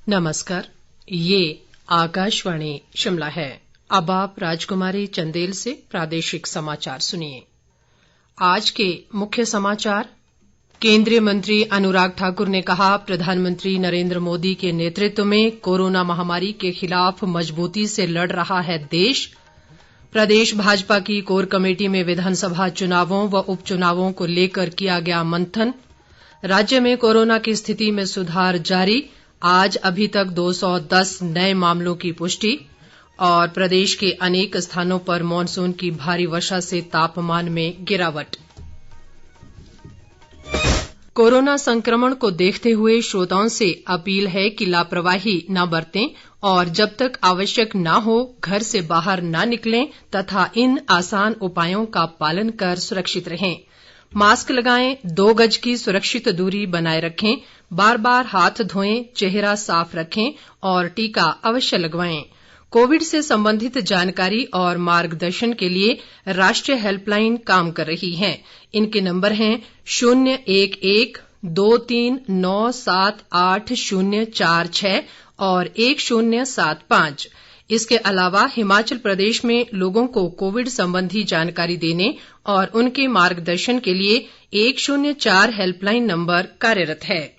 नमस्कार, ये आकाशवाणी शिमला है। अब आप राजकुमारी चंदेल से प्रादेशिक समाचार सुनिए। आज के मुख्य समाचार। केंद्रीय मंत्री अनुराग ठाकुर ने कहा, प्रधानमंत्री नरेंद्र मोदी के नेतृत्व में कोरोना महामारी के खिलाफ मजबूती से लड़ रहा है देश। प्रदेश भाजपा की कोर कमेटी में विधानसभा चुनावों व उपचुनावों को लेकर किया गया मंथन। राज्य में कोरोना की स्थिति में सुधार जारी, आज अभी तक 210 नए मामलों की पुष्टि। और प्रदेश के अनेक स्थानों पर मॉनसून की भारी वर्षा से तापमान में गिरावट। कोरोना संक्रमण को देखते हुए श्रोताओं से अपील है कि लापरवाही न बरतें और जब तक आवश्यक न हो घर से बाहर न निकलें तथा इन आसान उपायों का पालन कर सुरक्षित रहें। मास्क लगाएं, 2 गज की सुरक्षित दूरी बनाए रखें, बार बार हाथ धोएं, चेहरा साफ रखें और टीका अवश्य लगवाएं। कोविड से संबंधित जानकारी और मार्गदर्शन के लिए राष्ट्रीय हेल्पलाइन काम कर रही है। इनके नंबर हैं 011-23978046 और 1075। इसके अलावा हिमाचल प्रदेश में लोगों को कोविड संबंधी जानकारी देने और उनके मार्गदर्शन के लिए 104 हेल्पलाइन नंबर कार्यरत है।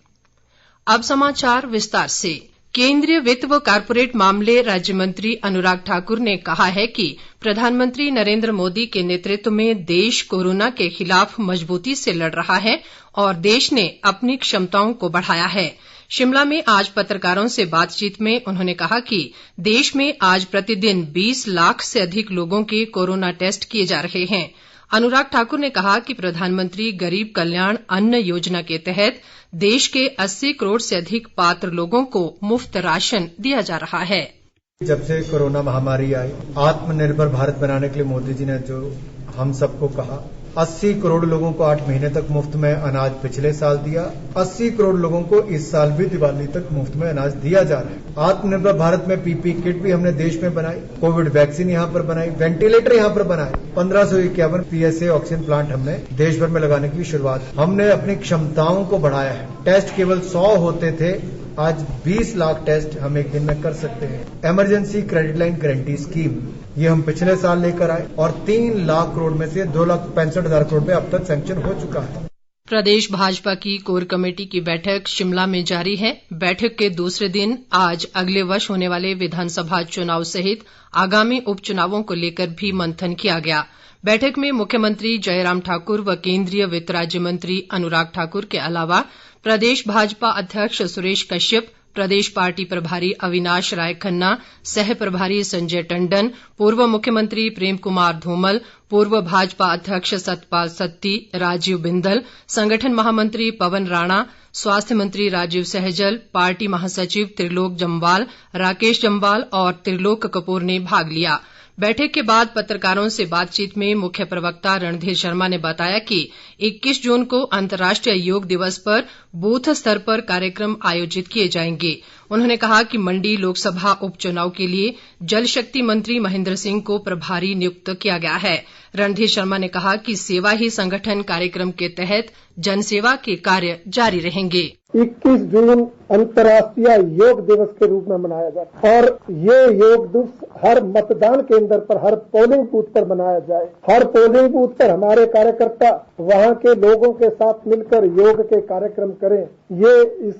अब समाचार विस्तार से। केंद्रीय वित्त व कारपोरेट मामले राज्य मंत्री अनुराग ठाकुर ने कहा है कि प्रधानमंत्री नरेंद्र मोदी के नेतृत्व में देश कोरोना के खिलाफ मजबूती से लड़ रहा है और देश ने अपनी क्षमताओं को बढ़ाया है। शिमला में आज पत्रकारों से बातचीत में उन्होंने कहा कि देश में आज प्रतिदिन 20 लाख से अधिक लोगों के कोरोना टेस्ट किए जा रहे हैं। अनुराग ठाकुर ने कहा कि प्रधानमंत्री गरीब कल्याण अन्न योजना के तहत देश के 80 करोड़ से अधिक पात्र लोगों को मुफ्त राशन दिया जा रहा है। जब से कोरोना महामारी आई, आत्मनिर्भर भारत बनाने के लिए मोदी जी ने जो हम सबको कहा, 80 करोड़ लोगों को 8 महीने तक मुफ्त में अनाज पिछले साल दिया, 80 करोड़ लोगों को इस साल भी दिवाली तक मुफ्त में अनाज दिया जा रहा है। आत्मनिर्भर भारत में पीपी किट भी हमने देश में बनाई, कोविड वैक्सीन यहाँ पर बनाई, वेंटिलेटर यहाँ पर बनाए, 1551 पीएसए ऑक्सीजन प्लांट हमने देश भर में लगाने की शुरुआत। हमने अपनी क्षमताओं को बढ़ाया है। टेस्ट केवल 100 होते थे, आज 20 लाख टेस्ट हम एक दिन में कर सकते हैं। Emergency credit line guarantee scheme ये हम पिछले साल लेकर आए और 3 लाख करोड़ में से 2,65,000 करोड़ रुपए अब तक सैंक्शन हो चुका है। प्रदेश भाजपा की कोर कमेटी की बैठक शिमला में जारी है। बैठक के दूसरे दिन आज अगले वर्ष होने वाले विधानसभा चुनाव सहित आगामी उपचुनावों को लेकर भी मंथन किया गया। बैठक में मुख्यमंत्री जयराम ठाकुर व केंद्रीय वित्त राज्य मंत्री अनुराग ठाकुर के अलावा प्रदेश भाजपा अध्यक्ष सुरेश कश्यप, प्रदेश पार्टी प्रभारी अविनाश राय खन्ना, सह प्रभारी संजय टंडन, पूर्व मुख्यमंत्री प्रेम कुमार धूमल, पूर्व भाजपा अध्यक्ष सतपाल सत्ती, राजीव बिंदल, संगठन महामंत्री पवन राणा, स्वास्थ्य मंत्री राजीव सहजल, पार्टी महासचिव त्रिलोक जम्वाल, राकेश जम्वाल और त्रिलोक कपूर ने भाग लिया। बैठक के बाद पत्रकारों से बातचीत में मुख्य प्रवक्ता रणधीर शर्मा ने बताया कि 21 जून को अंतर्राष्ट्रीय योग दिवस पर बूथ स्तर पर कार्यक्रम आयोजित किए जाएंगे। उन्होंने कहा कि मंडी लोकसभा उपचुनाव के लिए जल शक्ति मंत्री महेंद्र सिंह को प्रभारी नियुक्त किया गया है। रणधीर शर्मा ने कहा कि सेवा ही संगठन कार्यक्रम के तहत जनसेवा के कार्य जारी रहेंगे। 21 जून अंतर्राष्ट्रीय योग दिवस के रूप में मनाया जाता है और ये योग दिवस हर मतदान केंद्र पर, हर पोलिंग बूथ पर मनाया जाए। हर पोलिंग बूथ पर हमारे कार्यकर्ता वहां के लोगों के साथ मिलकर योग के कार्यक्रम करें, ये इस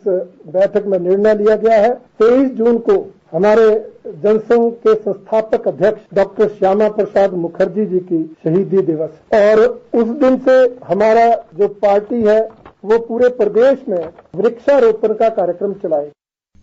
बैठक में निर्णय लिया गया है। 23 जून को हमारे जनसंघ के संस्थापक अध्यक्ष डॉक्टर श्यामा प्रसाद मुखर्जी जी की शहीदी दिवस और उस दिन से हमारा जो पार्टी है वो पूरे प्रदेश में वृक्षारोपण का कार्यक्रम चलाए।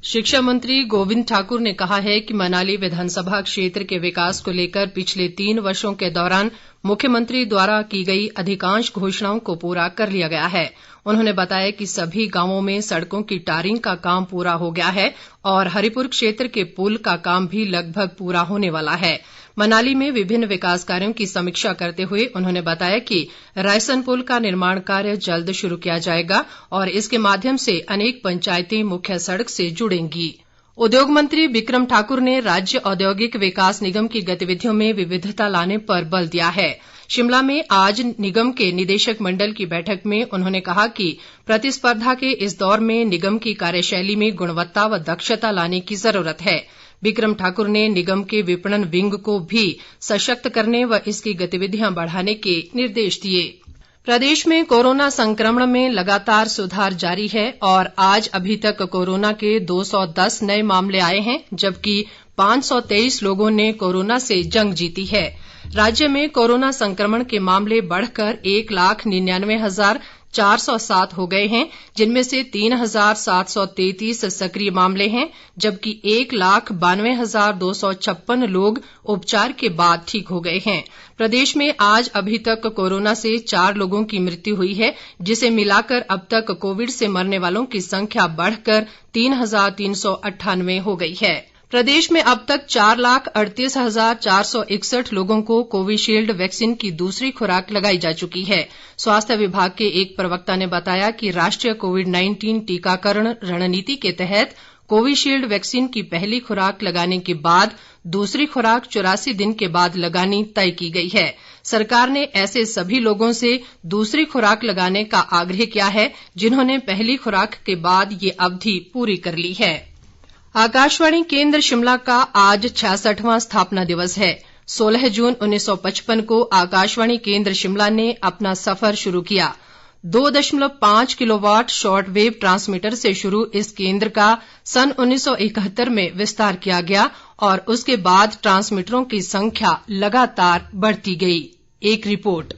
शिक्षा मंत्री गोविंद ठाकुर ने कहा है कि मनाली विधानसभा क्षेत्र के विकास को लेकर पिछले 3 वर्षों के दौरान मुख्यमंत्री द्वारा की गई अधिकांश घोषणाओं को पूरा कर लिया गया है। उन्होंने बताया कि सभी गांवों में सड़कों की टारिंग का काम पूरा हो गया है और हरिपुर क्षेत्र के पुल का काम भी लगभग पूरा होने वाला है। मनाली में विभिन्न विकास कार्यों की समीक्षा करते हुए उन्होंने बताया कि रायसन पुल का निर्माण कार्य जल्द शुरू किया जाएगा और इसके माध्यम से अनेक पंचायतें मुख्य सड़क से जुड़ेंगी। उद्योग मंत्री बिक्रम ठाकुर ने राज्य औद्योगिक विकास निगम की गतिविधियों में विविधता लाने पर बल दिया है। शिमला में आज निगम के निदेशक मंडल की बैठक में उन्होंने कहा कि प्रतिस्पर्धा के इस दौर में निगम की कार्यशैली में गुणवत्ता व दक्षता लाने की जरूरत है। बिक्रम ठाकुर ने निगम के विपणन विंग को भी सशक्त करने व इसकी गतिविधियां बढ़ाने के निर्देश दिए। प्रदेश में कोरोना संक्रमण में लगातार सुधार जारी है और आज अभी तक कोरोना के 210 नए मामले आए हैं, जबकि 523 लोगों ने कोरोना से जंग जीती है। राज्य में कोरोना संक्रमण के मामले बढ़कर 1,99,407 हो गए हैं, जिनमें से 3,733 सक्रिय मामले हैं, जबकि 1,92,256 लोग उपचार के बाद ठीक हो गए हैं। प्रदेश में आज अभी तक कोरोना से 4 लोगों की मृत्यु हुई है, जिसे मिलाकर अब तक कोविड से मरने वालों की संख्या बढ़कर 3,398 हो गई है। प्रदेश में अब तक 4,38,461 लोगों को कोविशील्ड वैक्सीन की दूसरी खुराक लगाई जा चुकी है। स्वास्थ्य विभाग के एक प्रवक्ता ने बताया कि राष्ट्रीय कोविड-19 टीकाकरण रणनीति के तहत कोविशील्ड वैक्सीन की पहली खुराक लगाने के बाद दूसरी खुराक 84 दिन के बाद लगानी तय की गई है। सरकार ने ऐसे सभी लोगों से दूसरी खुराक लगाने का आग्रह किया है जिन्होंने पहली खुराक के बाद ये अवधि पूरी कर ली है। आकाशवाणी केंद्र शिमला का आज 66वां स्थापना दिवस है। 16 जून 1955 को आकाशवाणी केंद्र शिमला ने अपना सफर शुरू किया। 2.5 किलोवाट शॉर्ट वेव ट्रांसमीटर से शुरू इस केंद्र का सन 1971 में विस्तार किया गया और उसके बाद ट्रांसमीटरों की संख्या लगातार बढ़ती गई। एक रिपोर्ट।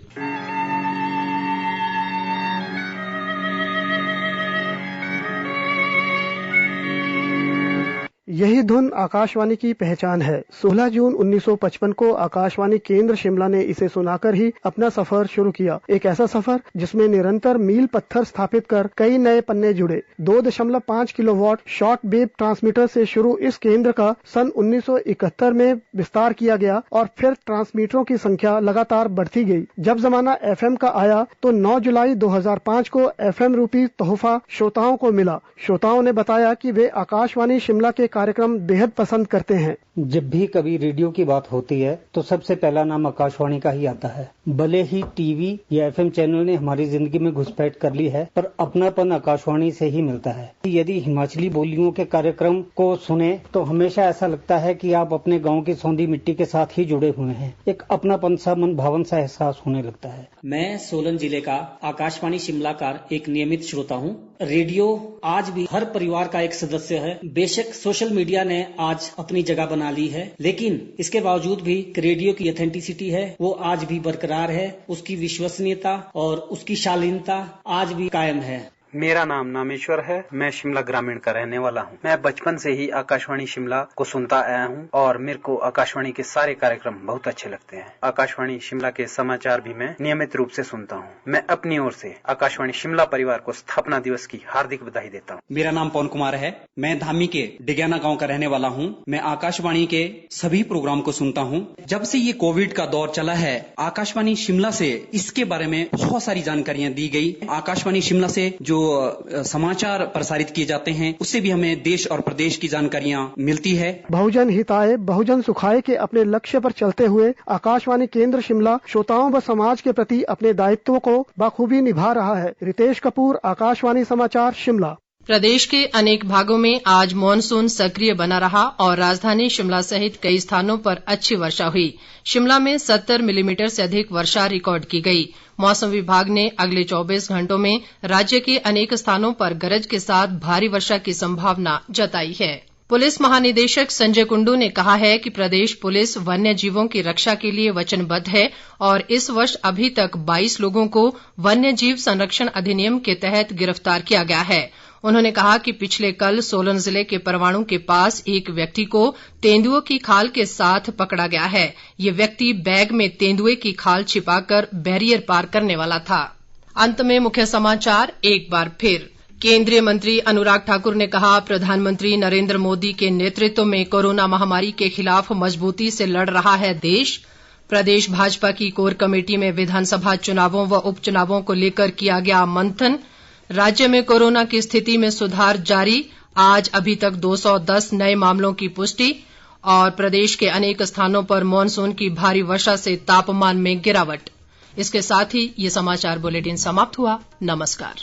यही धुन आकाशवाणी की पहचान है। 16 जून 1955 को आकाशवाणी केंद्र शिमला ने इसे सुनाकर ही अपना सफर शुरू किया। एक ऐसा सफर जिसमें निरंतर मील पत्थर स्थापित कर कई नए पन्ने जुड़े। 2.5 किलोवाट शॉर्ट वेव ट्रांसमीटर से शुरू इस केंद्र का सन 1971 में विस्तार किया गया और फिर ट्रांसमीटरों की संख्या लगातार बढ़ती गई। जब जमाना एफएम का आया तो 9 जुलाई 2005 को एफएम रूपी तोहफा श्रोताओं को मिला। श्रोताओं ने बताया कि वे आकाशवाणी शिमला के कार्यक्रम बेहद पसंद करते हैं। जब भी कभी रेडियो की बात होती है तो सबसे पहला नाम आकाशवाणी का ही आता है। भले ही टीवी या एफएम चैनल ने हमारी जिंदगी में घुसपैठ कर ली है, पर अपनापन आकाशवाणी से ही मिलता है। यदि हिमाचली बोलियों के कार्यक्रम को सुने तो हमेशा ऐसा लगता है कि आप अपने गांव की सौंधी मिट्टी के साथ ही जुड़े हुए हैं। एक अपनापन सा, मन भावन सा एहसास होने लगता है। मैं सोलन जिले का आकाशवाणी शिमला का एक नियमित श्रोता हूँ। रेडियो आज भी हर परिवार का एक सदस्य है। बेशक सोशल मीडिया ने आज अपनी जगह बना ली है, लेकिन इसके बावजूद भी रेडियो की ऑथेंटिसिटी है वो आज भी बरकरार है। उसकी विश्वसनीयता और उसकी शालीनता आज भी कायम है। मेरा नाम नामेश्वर है। मैं शिमला ग्रामीण का रहने वाला हूँ। मैं बचपन से ही आकाशवाणी शिमला को सुनता आया हूँ और मेरे को आकाशवाणी के सारे कार्यक्रम बहुत अच्छे लगते हैं। आकाशवाणी शिमला के समाचार भी मैं नियमित रूप से सुनता हूँ। मैं अपनी ओर से आकाशवाणी शिमला परिवार को स्थापना दिवस की हार्दिक बधाई देता हूँ। मेरा नाम पवन कुमार है। मैं धामी के डिग्याना गाँव का रहने वाला हूँ। मैं आकाशवाणी के सभी प्रोग्राम को सुनता हूँ। जब से ये कोविड का दौर चला है, आकाशवाणी शिमला से इसके बारे में बहुत सारी जानकारियाँ दी गई। आकाशवाणी शिमला से जो समाचार प्रसारित किए जाते हैं उससे भी हमें देश और प्रदेश की जानकारियां मिलती है। बहुजन हिताय बहुजन सुखाय के अपने लक्ष्य पर चलते हुए आकाशवाणी केंद्र शिमला श्रोताओं व समाज के प्रति अपने दायित्वों को बखूबी निभा रहा है। रितेश कपूर, आकाशवाणी समाचार, शिमला। प्रदेश के अनेक भागों में आज मॉनसून सक्रिय बना रहा और राजधानी शिमला सहित कई स्थानों पर अच्छी वर्षा हुई। शिमला में 70 मिलीमीटर से अधिक वर्षा रिकॉर्ड की गई। मौसम विभाग ने अगले 24 घंटों में राज्य के अनेक स्थानों पर गरज के साथ भारी वर्षा की संभावना जताई है। पुलिस महानिदेशक संजय कुंडू ने कहा है कि प्रदेश पुलिस वन्य जीवों की रक्षा के लिए वचनबद्ध है और इस वर्ष अभी तक 22 लोगों को वन्य जीव संरक्षण अधिनियम के तहत गिरफ्तार किया गया है। उन्होंने कहा कि पिछले कल सोलन जिले के परवाणु के पास एक व्यक्ति को तेंदुओं की खाल के साथ पकड़ा गया है। ये व्यक्ति बैग में तेंदुए की खाल छिपाकर बैरियर पार करने वाला था। अंत में मुख्य समाचार एक बार फिर। केंद्रीय मंत्री अनुराग ठाकुर ने कहा, प्रधानमंत्री नरेंद्र मोदी के नेतृत्व में कोरोना महामारी के खिलाफ मजबूती से लड़ रहा है देश। प्रदेश भाजपा की कोर कमेटी में विधानसभा चुनावों व उपचुनावों को लेकर किया गया मंथन। राज्य में कोरोना की स्थिति में सुधार जारी, आज अभी तक 210 नए मामलों की पुष्टि। और प्रदेश के अनेक स्थानों पर मॉनसून की भारी वर्षा से तापमान में गिरावट। इसके साथ ही ये समाचार बुलेटिन समाप्त हुआ। नमस्कार।